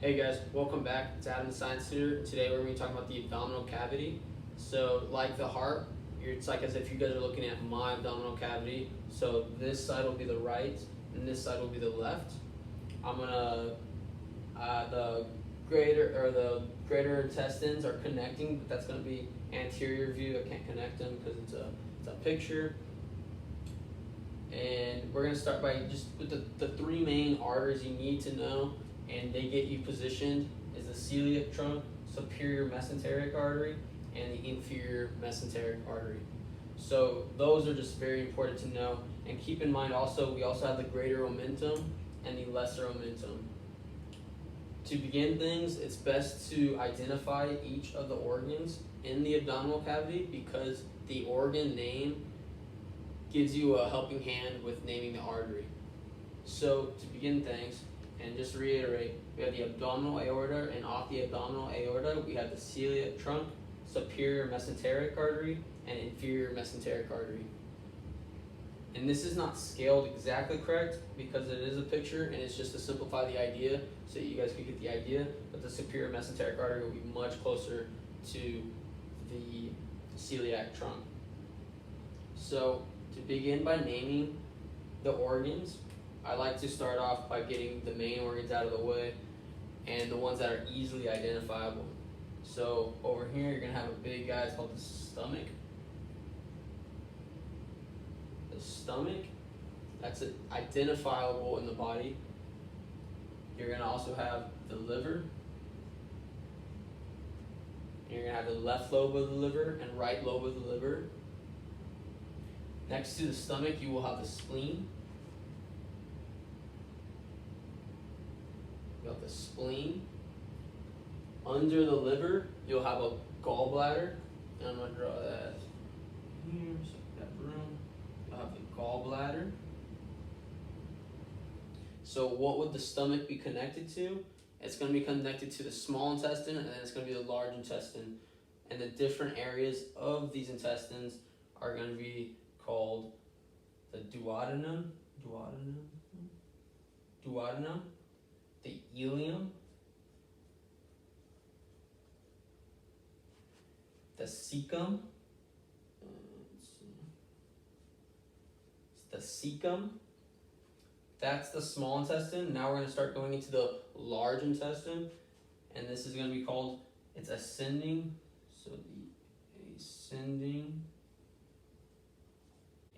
Hey guys, welcome back. It's Adam the Science Tutor. Today we're going to be talking about the abdominal cavity. So like the heart, it's like as if you guys are looking at my abdominal cavity. So this side will be the right and this side will be the left. I'm going to, the greater intestines are connecting, but that's going to be anterior view. I can't connect them because it's a picture. And we're going to start by just with the three main arteries you need to know, and they get you positioned, is the celiac trunk, superior mesenteric artery, and the inferior mesenteric artery. So those are just very important to know. And keep in mind also, we also have the greater omentum and the lesser omentum. To begin things, it's best to identify each of the organs in the abdominal cavity because the organ name gives you a helping hand with naming the artery. So to begin things, and just to reiterate, we have the abdominal aorta, and off the abdominal aorta we have the celiac trunk, superior mesenteric artery, and inferior mesenteric artery. And this is not scaled exactly correct because it is a picture and it's just to simplify the idea so you guys can get the idea, but the superior mesenteric artery will be much closer to the celiac trunk. So to begin by naming the organs, I like to start off by getting the main organs out of the way and the ones that are easily identifiable. So over here you're going to have a big guy, it's called the stomach. The stomach, that's identifiable in the body. You're going to also have the liver. You're going to have the left lobe of the liver and right lobe of the liver. Next to the stomach, you will have the spleen. You have the spleen. Under the liver, you'll have a gallbladder. And I'm going to draw that here, so that room. You'll have the gallbladder. So what would the stomach be connected to? It's going to be connected to the small intestine, and then it's going to be the large intestine. And the different areas of these intestines are going to be called the duodenum, the ileum, the cecum, that's the small intestine. Now we're going to start going into the large intestine, and this is going to be called, it's ascending, so the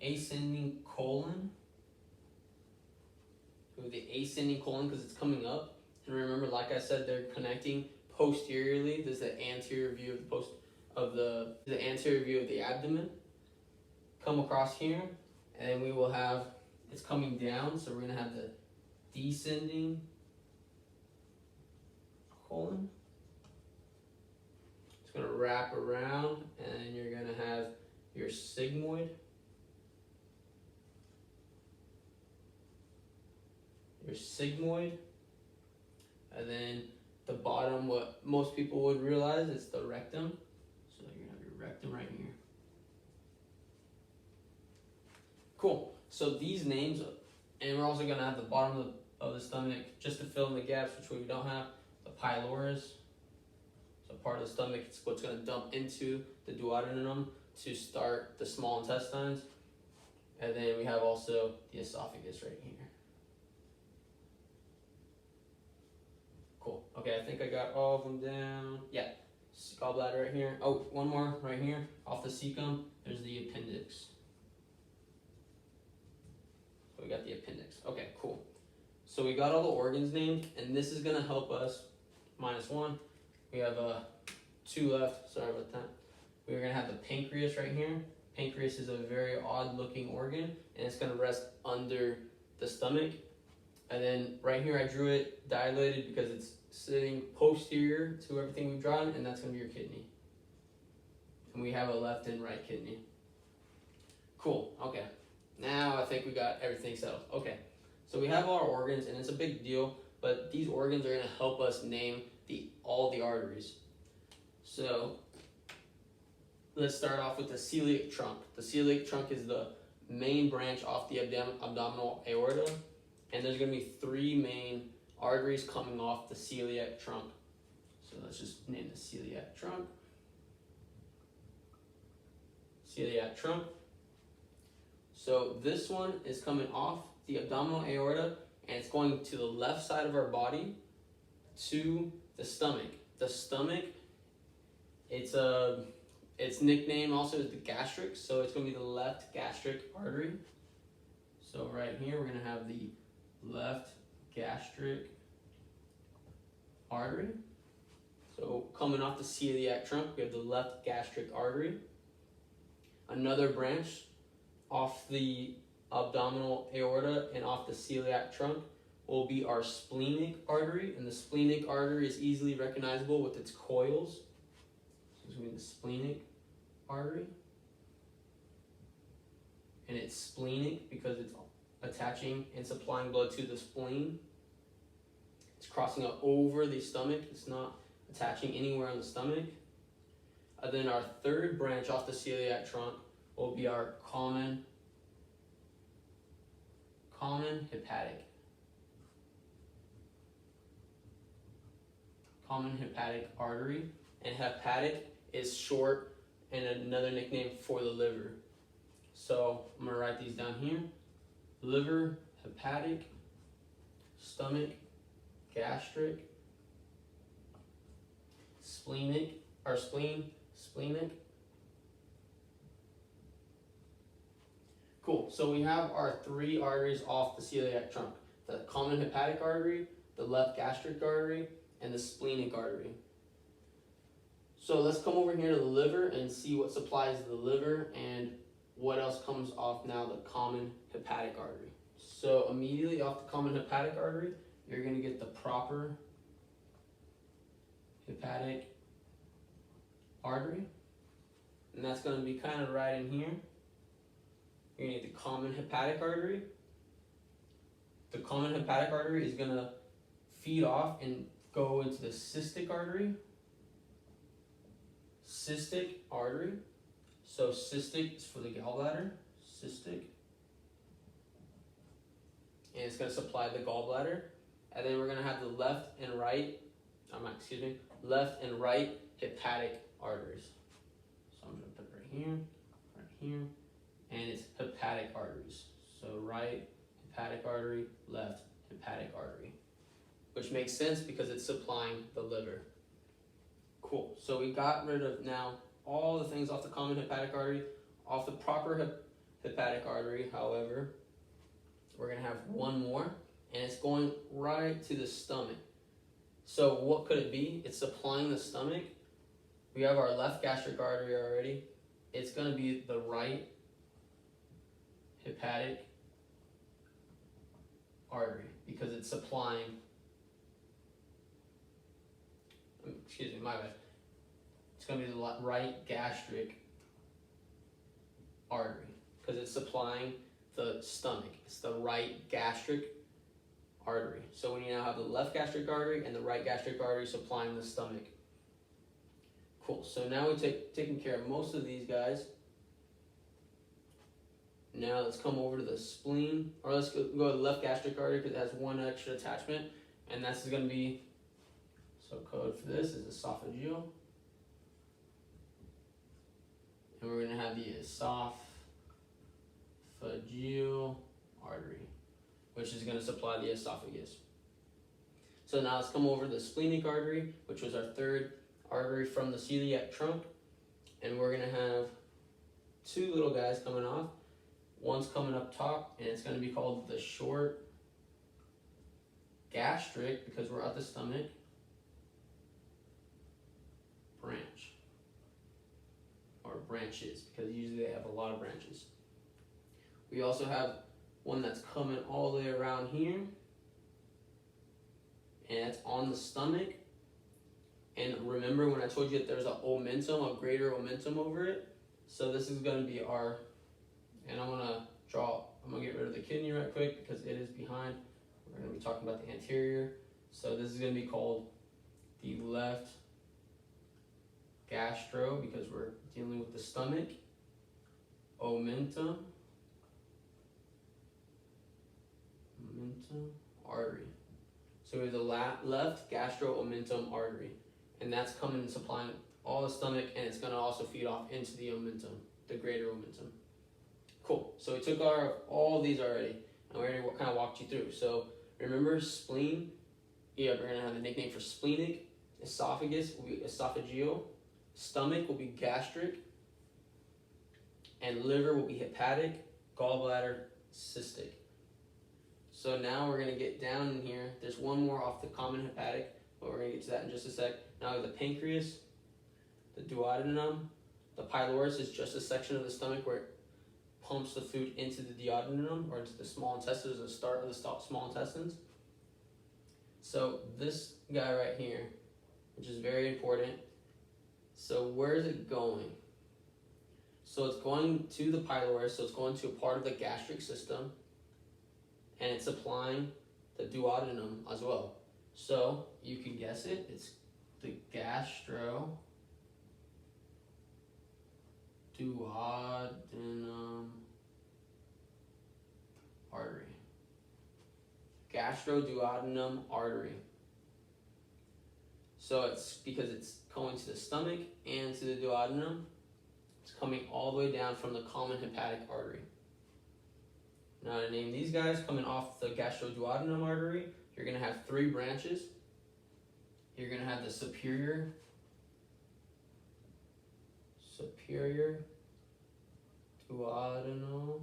ascending colon. The ascending colon because it's coming up, and remember, like I said, they're connecting posteriorly. There's the anterior view of the anterior view of the abdomen. Come across here, and then we will have it's coming down. So we're gonna have the descending colon. It's gonna wrap around, and you're gonna have your sigmoid. Your sigmoid, and then the bottom, what most people would realize, is the rectum. So you're gonna have your rectum right here. Cool. So these names, and we're also gonna have the bottom of the stomach just to fill in the gaps, which we don't have. The pylorus, so part of the stomach, it's what's gonna dump into the duodenum to start the small intestines, and then we have also the esophagus right here. Cool. Okay, I think I got all of them down. Yeah, gallbladder right here. Oh, one more right here. Off the cecum, there's the appendix. So we got the appendix. Okay, cool. So we got all the organs named, and this is going to help us. -1. We have 2 left. Sorry about that. We're going to have the pancreas right here. Pancreas is a very odd looking organ, and it's going to rest under the stomach. And then right here I drew it dilated because it's sitting posterior to everything we've drawn, and that's going to be your kidney. And we have a left and right kidney. Cool, okay. Now I think we got everything settled. Okay, so we have all our organs, and it's a big deal, but these organs are going to help us name all the arteries. So let's start off with the celiac trunk. The celiac trunk is the main branch off the abdominal aorta, and there's going to be 3 main arteries coming off the celiac trunk. So let's just name the celiac trunk. Celiac trunk. So this one is coming off the abdominal aorta, and it's going to the left side of our body to the stomach. The stomach, its nickname also is the gastric, so it's going to be the left gastric artery. So right here we're going to have the left gastric artery. So coming off the celiac trunk, we have the left gastric artery. Another branch off the abdominal aorta and off the celiac trunk will be our splenic artery, and the splenic artery is easily recognizable with its coils. So it's going to be the splenic artery. And it's splenic because it's attaching and supplying blood to the spleen. It's crossing up over the stomach. It's not attaching anywhere on the stomach. And then our third branch off the celiac trunk will be our common hepatic. Common hepatic artery. And hepatic is short and another nickname for the liver. So I'm going to write these down here. Liver, hepatic, stomach, gastric, splenic, or spleen, splenic. Cool, so we have our three arteries off the celiac trunk. The common hepatic artery, the left gastric artery, and the splenic artery. So let's come over here to the liver and see what supplies the liver and what else comes off now the common hepatic artery. So immediately off the common hepatic artery, you're going to get the proper hepatic artery. And that's going to be kind of right in here. You're going to get the common hepatic artery. The common hepatic artery is going to feed off and go into the cystic artery. Cystic artery. So cystic is for the gallbladder. Cystic. And it's going to supply the gallbladder. And then we're going to have the left and right hepatic arteries. So I'm going to put it right here, and it's hepatic arteries. So right hepatic artery, left hepatic artery, which makes sense because it's supplying the liver. Cool. So we got rid of now all the things off the common hepatic artery. Off the proper hepatic artery, however, we're going to have one more, and it's going right to the stomach. So what could it be? It's supplying the stomach. We have our left gastric artery already. It's going to be the right hepatic artery because it's supplying, excuse me, my bad. It's going to be the right gastric artery because it's supplying the stomach. It's the right gastric artery. So when you now have the left gastric artery and the right gastric artery supplying the stomach. Cool. So now we've taken care of most of these guys. Now let's come over to the spleen, or let's go to the left gastric artery because it has one extra attachment, and that's going to be, so code for this is esophageal. And we're going to have the esophageal artery, which is going to supply the esophagus. So now let's come over to the splenic artery, which was our third artery from the celiac trunk. And we're going to have two little guys coming off. One's coming up top, and it's going to be called the short gastric because we're at the stomach branch, or branches, because usually they have a lot of branches. We also have one that's coming all the way around here, and it's on the stomach. And remember when I told you that there's a greater omentum over it? So this is going to be our, and I'm going to get rid of the kidney right quick because it is behind. We're going to be talking about the anterior. So this is going to be called the left gastro because we're dealing with the stomach. Omentum artery. So we have the left Gastro-omental artery, and that's coming and supplying all the stomach, and it's going to also feed off into the omentum, the greater omentum. Cool. So we took all these already, and we already kind of walked you through. So remember spleen, we're going to have a nickname for splenic. Esophagus will be esophageal. Stomach will be gastric. And liver will be hepatic. Gallbladder, cystic. So now we're going to get down in here. There's one more off the common hepatic, but we're going to get to that in just a sec. Now we have the pancreas, the duodenum. The pylorus is just a section of the stomach where it pumps the food into the duodenum, or into the small intestines, the start of the small intestines. So this guy right here, which is very important. So where is it going? So it's going to the pylorus, so it's going to a part of the gastric system, and it's supplying the duodenum as well. So you can guess it, it's the Gastroduodenal Artery. Gastroduodenal Artery. So it's because it's going to the stomach and to the duodenum. It's coming all the way down from the common hepatic artery. Now to name these guys, coming off the gastroduodenal artery, you're going to have 3 branches. You're going to have the superior duodenal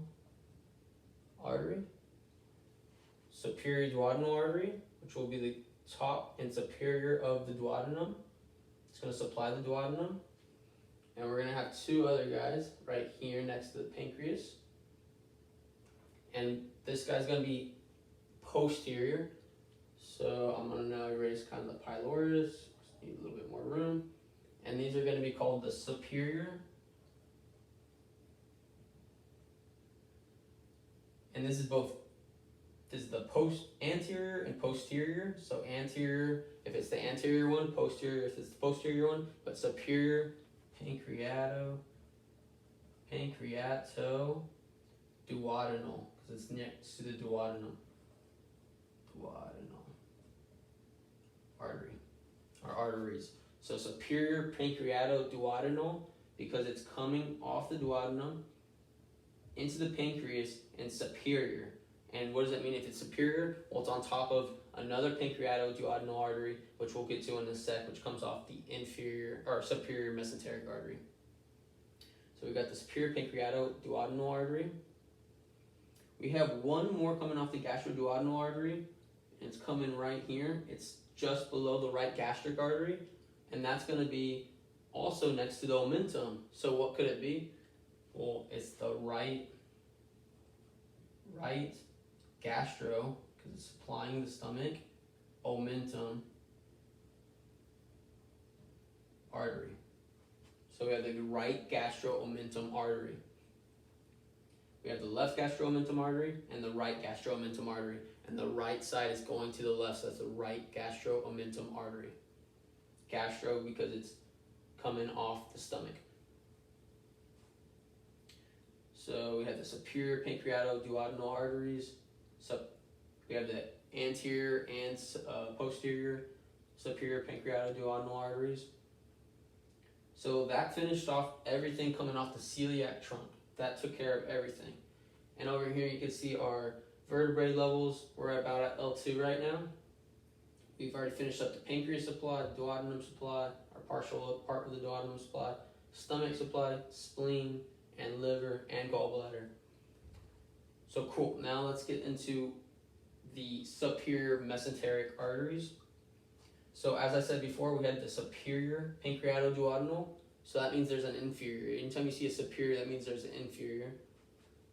artery, superior duodenal artery, which will be the top and superior of the duodenum. It's going to supply the duodenum. And we're going to have 2 other guys right here next to the pancreas. And this guy's going to be posterior. So I'm going to now erase kind of the pylorus. Just need a little bit more room. And these are going to be called the superior. And this is the anterior and posterior. So anterior if it's the anterior one, posterior if it's the posterior one, but superior pancreatico duodenal, because it's next to the duodenum. Duodenal artery, or arteries. So superior pancreatico duodenal, because it's coming off the duodenum into the pancreas, and superior. And what does that mean if it's superior? Well, it's on top of another pancreatico-duodenal artery, which we'll get to in a sec, which comes off the inferior or superior mesenteric artery. So we've got the superior pancreatico-duodenal artery. We have one more coming off the gastroduodenal artery, and it's coming right here. It's just below the right gastric artery, and that's going to be also next to the omentum. So what could it be? Well, it's the right gastro, because it's supplying the stomach, omentum artery. So we have the right gastro-omentum artery. We have the left gastro-omentum artery and the right gastro-omentum artery. And the right side is going to the left, so that's the right gastro-omentum artery. Gastro because it's coming off the stomach. So we have the superior pancreatico-duodenal arteries. So we have the anterior and posterior superior pancreatico-duodenal arteries. So that finished off everything coming off the celiac trunk. That took care of everything. And over here you can see our vertebrae levels. We're about at L2 right now. We've already finished up the pancreas supply, the duodenum supply, our partial part of the duodenum supply, stomach supply, spleen, and liver, and gallbladder. So cool, now let's get into the superior mesenteric arteries. So as I said before, we had the superior pancreatico-duodenal, so that means there's an inferior. Anytime you see a superior, that means there's an inferior.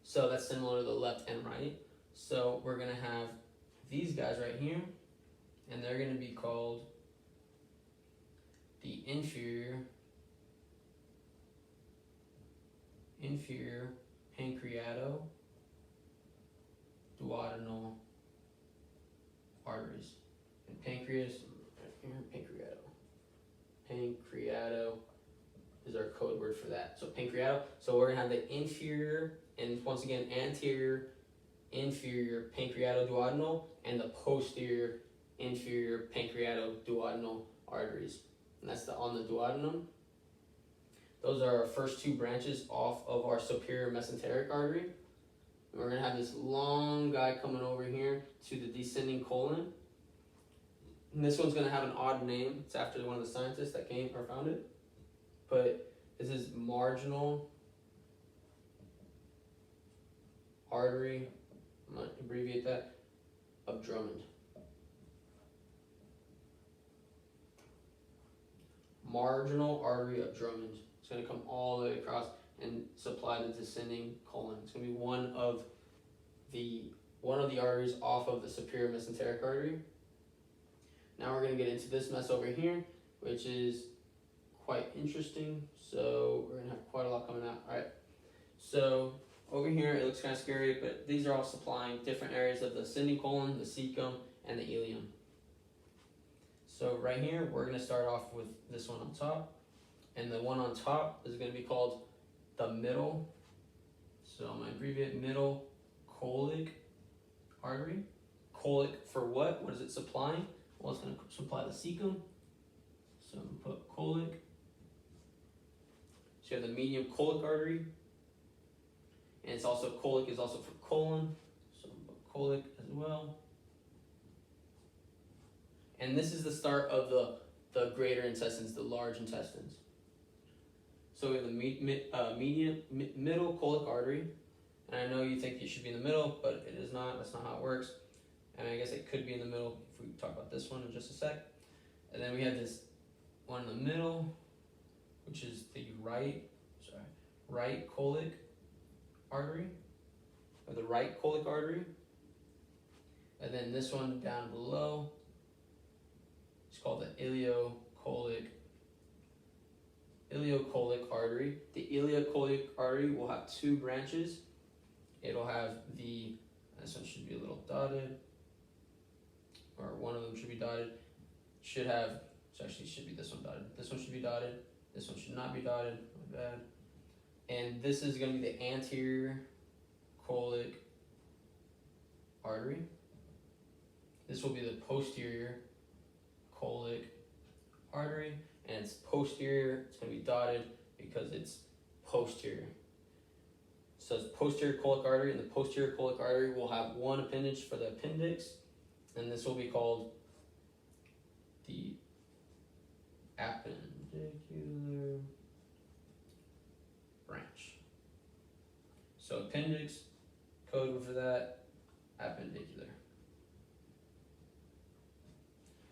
So that's similar to the left and right. So we're gonna have these guys right here, and they're gonna be called the inferior pancreatico-duodenal arteries. And pancreas, right here, pancreato is our code word for that. So pancreato, so we're gonna have the inferior, and once again, anterior, inferior pancreatico-duodenal, and the posterior inferior pancreatico-duodenal arteries. And that's on the duodenum. Those are our first two branches off of our superior mesenteric artery. And we're going to have this long guy coming over here to the descending colon. And this one's going to have an odd name. It's after one of the scientists that came or found it. But this is marginal artery, I'm going to abbreviate that, of Drummond. Marginal artery of Drummond. It's going to come all the way across and supply the descending colon. It's going to be one of the arteries off of the superior mesenteric artery. Now we're going to get into this mess over here, which is quite interesting. So we're going to have quite a lot coming out. All right. So over here, it looks kind of scary, but these are all supplying different areas of the ascending colon, the cecum, and the ileum. So right here, we're going to start off with this one on top. And the one on top is going to be called the middle. So I'm going to abbreviate middle colic artery. Colic for what? What is it supplying? Well, it's going to supply the cecum. So I'm going to put colic. So you have the medium colic artery. And it's also, colic is also for colon. So I'm going to put colic as well. And this is the start of the greater intestines, the large intestines. So we have the middle colic artery. And I know you think it should be in the middle, but it is not. That's not how it works. And I guess it could be in the middle if we talk about this one in just a sec. And then we have this one in the middle, which is the right colic artery, or the right colic artery. And then this one down below, it's called the iliocolic artery. The iliocolic artery will have two branches. It'll have this one should be a little dotted, or one of them should be dotted. Should be this one dotted. This one should be dotted. This one should not be dotted. My bad. And this is going to be the anterior colic artery. This will be the posterior colic artery, and it's posterior. It's going to be dotted because it's posterior. So it's posterior colic artery, and the posterior colic artery will have one appendage for the appendix, and this will be called the appendicular branch. So appendix, code for that, appendicular.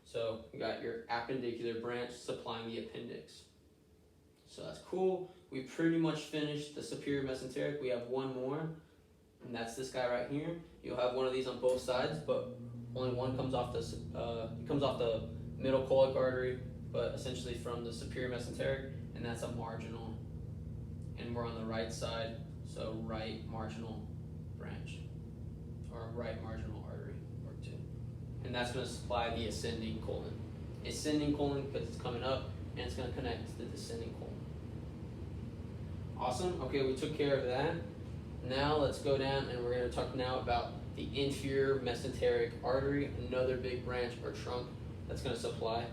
So we got your appendicular branch supplying the appendix. So that's cool. We pretty much finished the superior mesenteric. We have one more, and that's this guy right here. You'll have one of these on both sides, but only one comes off the middle colic artery, but essentially from the superior mesenteric, and that's a marginal. And we're on the right side, so right marginal branch, or right marginal artery, or two. And that's going to supply the ascending colon. Ascending colon because it's coming up, and it's going to connect to the descending colon. Awesome. Okay, we took care of that. Now let's go down, and we're going to talk now about the inferior mesenteric artery, another big branch or trunk that's going to supply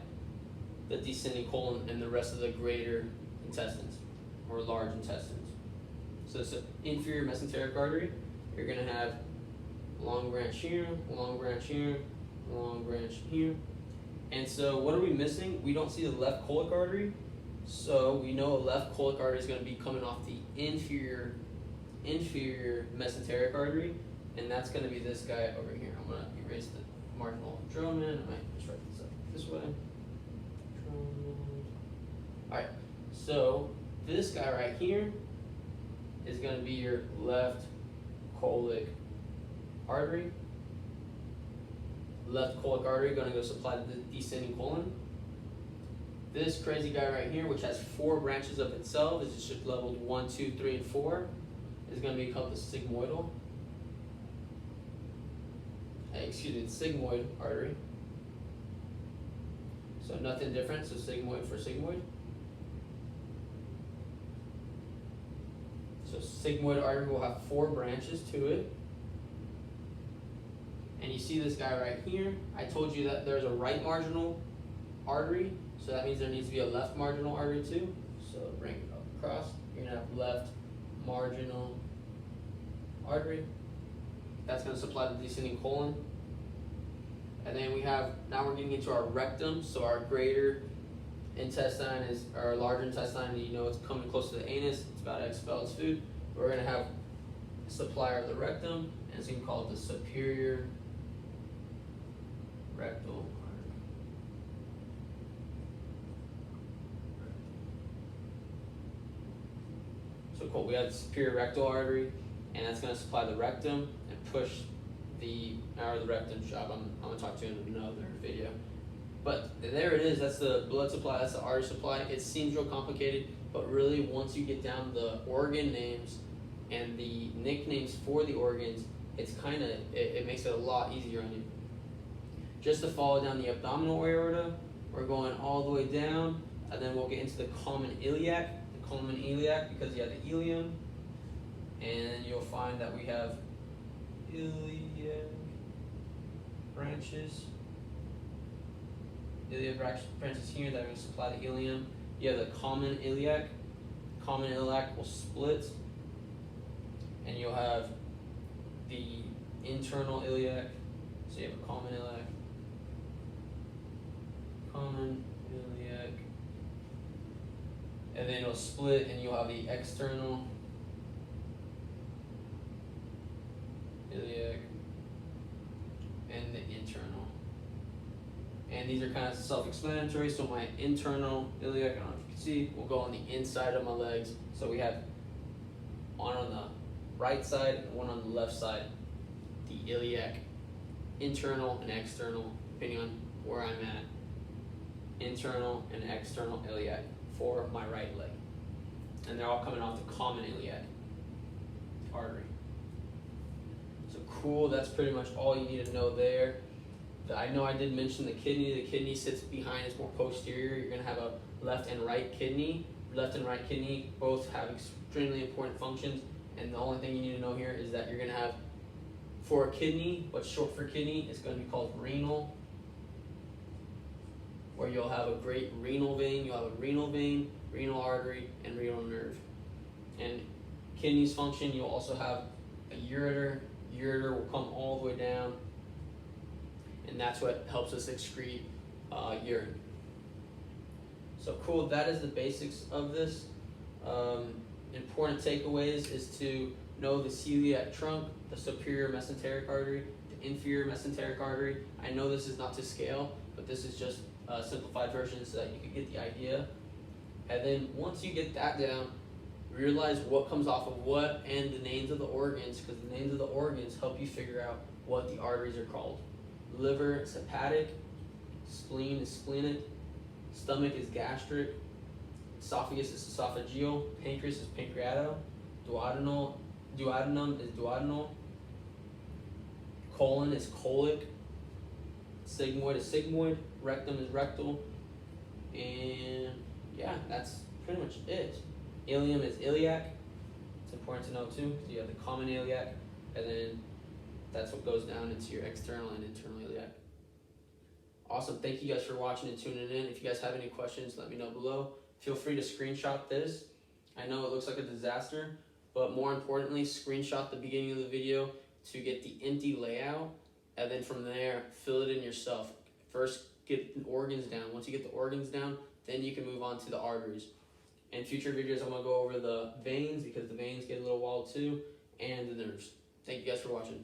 the descending colon and the rest of the greater intestines or large intestines. So it's an inferior mesenteric artery. You're going to have a long branch here, a long branch here, a long branch here. And so what are we missing? We don't see the left colic artery. So we know a left colic artery is going to be coming off the inferior mesenteric artery, and that's going to be this guy over here. I'm going to erase the marginal Drummond. I might just write this up this way. Alright, so this guy right here is going to be your left colic artery. Left colic artery going to go supply the descending colon. This crazy guy right here, which has 4 branches of itself, is just leveled 1, 2, 3, and 4, is going to be called the sigmoidal. The sigmoid artery. So nothing different, so sigmoid for sigmoid. So sigmoid artery will have 4 branches to it. And you see this guy right here. I told you that there's a right marginal artery, so that means there needs to be a left marginal artery too. So bring it up across. You're gonna have left marginal artery. That's gonna supply the descending colon. And then we have, now we're getting into our rectum. So our greater intestine is our larger intestine. You know it's coming close to the anus. It's about to expel its food. We're gonna have a supplier of the rectum, and it's gonna be called the superior rectal artery. So cool. We have the superior rectal artery, and that's gonna supply the rectum and push the rectum job. I'm gonna talk to you in another video. But there it is. That's the blood supply. That's the artery supply. It seems real complicated, but really once you get down the organ names and the nicknames for the organs, it's kind of it makes it a lot easier on you. Just to follow down the abdominal aorta, we're going all the way down, and then we'll get into the common iliac. The common iliac, because you have the ileum, and you'll find that we have iliac branches. Iliac branches here that are going to supply the ileum. You have the common iliac. Common iliac will split, and you'll have the internal iliac. So you have a common iliac, and then it'll split, and you'll have the external iliac and the internal. And these are kind of self-explanatory. So my internal iliac, I don't know if you can see, will go on the inside of my legs. So we have one on the right side and one on the left side. The iliac, internal and external, depending on where I'm at. Internal and external iliac for my right leg. And they're all coming off the common iliac artery. So cool, that's pretty much all you need to know there. I know I did mention the kidney. The kidney sits behind, it's more posterior. You're going to have a left and right kidney. Left and right kidney both have extremely important functions, and the only thing you need to know here is that you're going to have, for a kidney, what's short for kidney, it's going to be called renal, where you'll have a great renal vein. You'll have a renal vein, renal artery, and renal nerve. And kidneys function, you'll also have a ureter. Ureter will come all the way down, and that's what helps us excrete urine. So cool, that is the basics of this. Important takeaways is to know the celiac trunk, the superior mesenteric artery, the inferior mesenteric artery. I know this is not to scale, but this is just a simplified version so that you can get the idea. And then once you get that down, realize what comes off of what and the names of the organs, because the names of the organs help you figure out what the arteries are called. Liver is hepatic, spleen is splenic, stomach is gastric, esophagus is esophageal, pancreas is pancreatico, duodenum is duodenal, colon is colic, sigmoid is sigmoid, rectum is rectal, and yeah, that's pretty much it. Ileum is iliac. It's important to know too. So you have the common iliac, and then that's what goes down into your external and internal iliac. Awesome. Thank you guys for watching and tuning in. If you guys have any questions, let me know below. Feel free to screenshot this. I know it looks like a disaster, but more importantly, screenshot the beginning of the video to get the empty layout, and then from there, fill it in yourself. First, get the organs down. Once you get the organs down, then you can move on to the arteries. In future videos, I'm going to go over the veins, because the veins get a little wild too, and the nerves. Thank you guys for watching.